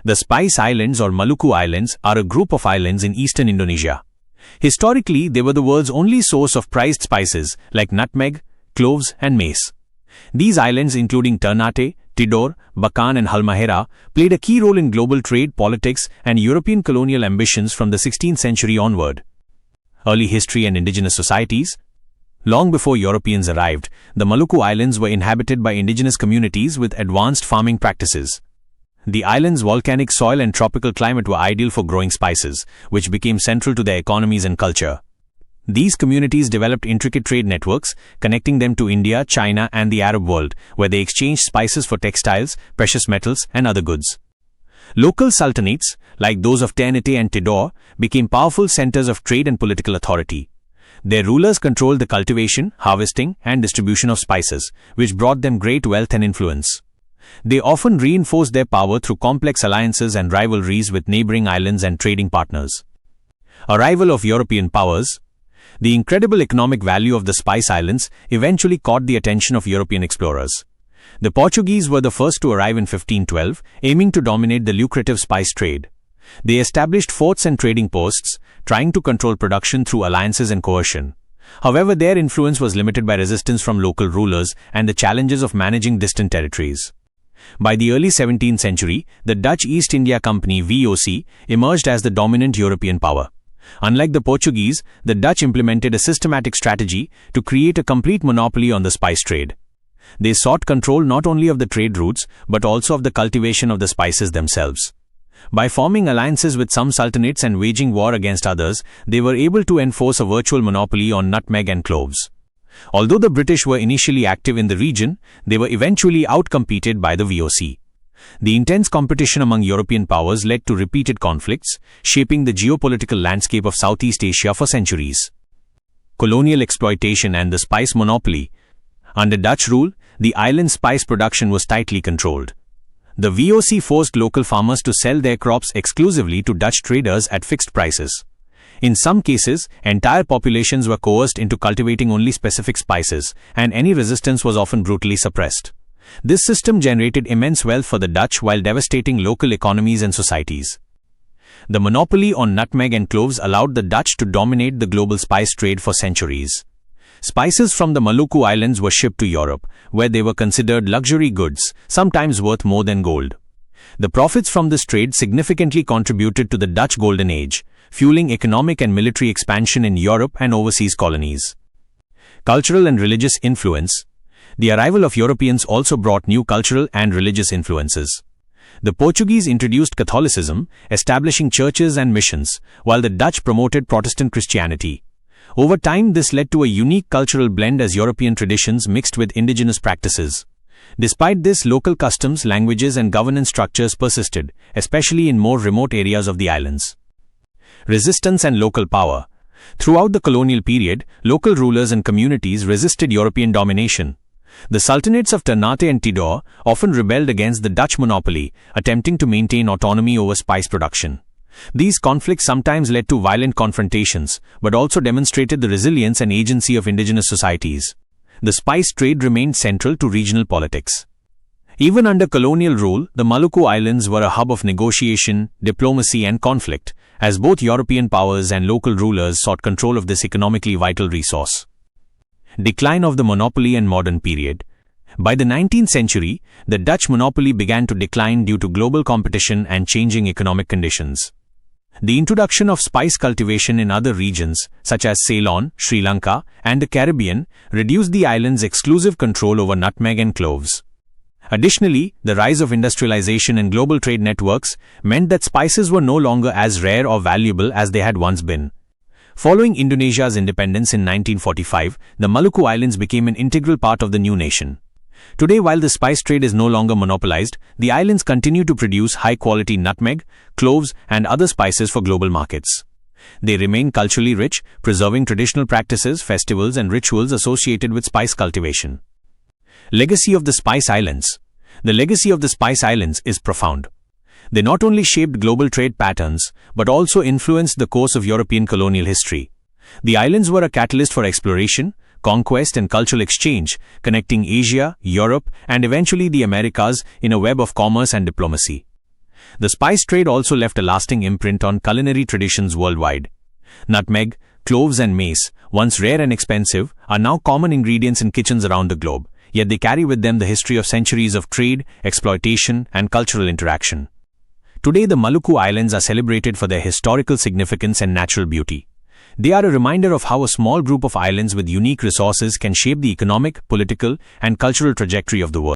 The Spice Islands or Maluku Islands are a group of islands in eastern Indonesia. Historically, they were the world's only source of prized spices like nutmeg, cloves, and mace. These islands, including Ternate, Tidore, Bacan, and Halmahera, played a key role in global trade, politics, and European colonial ambitions from the 16th century onward. Early history and indigenous societies. Long before Europeans arrived, the Maluku Islands were inhabited by indigenous communities with advanced farming practices. The island's volcanic soil and tropical climate were ideal for growing spices, which became central to their economies and culture. These communities developed intricate trade networks, connecting them to India, China, and the Arab world, where they exchanged spices for textiles, precious metals, and other goods. Local sultanates, like those of Ternate and Tidore, became powerful centers of trade and political authority. Their rulers controlled the cultivation, harvesting, and distribution of spices, which brought them great wealth and influence. They often reinforced their power through complex alliances and rivalries with neighboring islands and trading partners. Arrival of European powers. The incredible economic value of the Spice Islands eventually caught the attention of European explorers. The Portuguese were the first to arrive in 1512, aiming to dominate the lucrative spice trade. They established forts and trading posts, trying to control production through alliances and coercion. However, their influence was limited by resistance from local rulers and the challenges of managing distant territories. By the early 17th century, the Dutch East India Company (VOC) emerged as the dominant European power. Unlike the Portuguese, the Dutch implemented a systematic strategy to create a complete monopoly on the spice trade. They sought control not only of the trade routes, but also of the cultivation of the spices themselves. By forming alliances with some sultanates and waging war against others, they were able to enforce a virtual monopoly on nutmeg and cloves. Although the British were initially active in the region, they were eventually outcompeted by the VOC. The intense competition among European powers led to repeated conflicts, shaping the geopolitical landscape of Southeast Asia for centuries. Colonial exploitation and the spice monopoly. Under Dutch rule, the island's spice production was tightly controlled. The VOC forced local farmers to sell their crops exclusively to Dutch traders at fixed prices. In some cases, entire populations were coerced into cultivating only specific spices, and any resistance was often brutally suppressed. This system generated immense wealth for the Dutch while devastating local economies and societies. The monopoly on nutmeg and cloves allowed the Dutch to dominate the global spice trade for centuries. Spices from the Maluku Islands were shipped to Europe, where they were considered luxury goods, sometimes worth more than gold. The profits from this trade significantly contributed to the Dutch Golden Age, fueling economic and military expansion in Europe and overseas colonies. Cultural and religious influence. The arrival of Europeans also brought new cultural and religious influences. The Portuguese introduced Catholicism, establishing churches and missions, while the Dutch promoted Protestant Christianity. Over time, this led to a unique cultural blend as European traditions mixed with indigenous practices. Despite this, local customs, languages, and governance structures persisted, especially in more remote areas of the islands. Resistance and local power. Throughout the colonial period, local rulers and communities resisted European domination. The sultanates of Ternate and Tidore often rebelled against the Dutch monopoly, attempting to maintain autonomy over spice production. These conflicts sometimes led to violent confrontations, but also demonstrated the resilience and agency of indigenous societies. The spice trade remained central to regional politics. Even under colonial rule, the Maluku Islands were a hub of negotiation, diplomacy, and conflict, as both European powers and local rulers sought control of this economically vital resource. Decline of the monopoly and modern period. By the 19th century, the Dutch monopoly began to decline due to global competition and changing economic conditions. The introduction of spice cultivation in other regions, such as Ceylon, Sri Lanka, and the Caribbean, reduced the island's exclusive control over nutmeg and cloves. Additionally, the rise of industrialization and global trade networks meant that spices were no longer as rare or valuable as they had once been. Following Indonesia's independence in 1945, the Maluku Islands became an integral part of the new nation. Today, while the spice trade is no longer monopolized, the islands continue to produce high-quality nutmeg, cloves, and other spices for global markets. They remain culturally rich, preserving traditional practices, festivals, and rituals associated with spice cultivation. Legacy of the Spice Islands. The legacy of the Spice Islands is profound. They not only shaped global trade patterns, but also influenced the course of European colonial history. The islands were a catalyst for exploration, conquest, and cultural exchange, connecting Asia, Europe, and eventually the Americas in a web of commerce and diplomacy. The spice trade also left a lasting imprint on culinary traditions worldwide. Nutmeg, cloves and mace, once rare and expensive, are now common ingredients in kitchens around the globe, yet they carry with them the history of centuries of trade, exploitation, and cultural interaction. Today, the Maluku Islands are celebrated for their historical significance and natural beauty. They are a reminder of how a small group of islands with unique resources can shape the economic, political, and cultural trajectory of the world.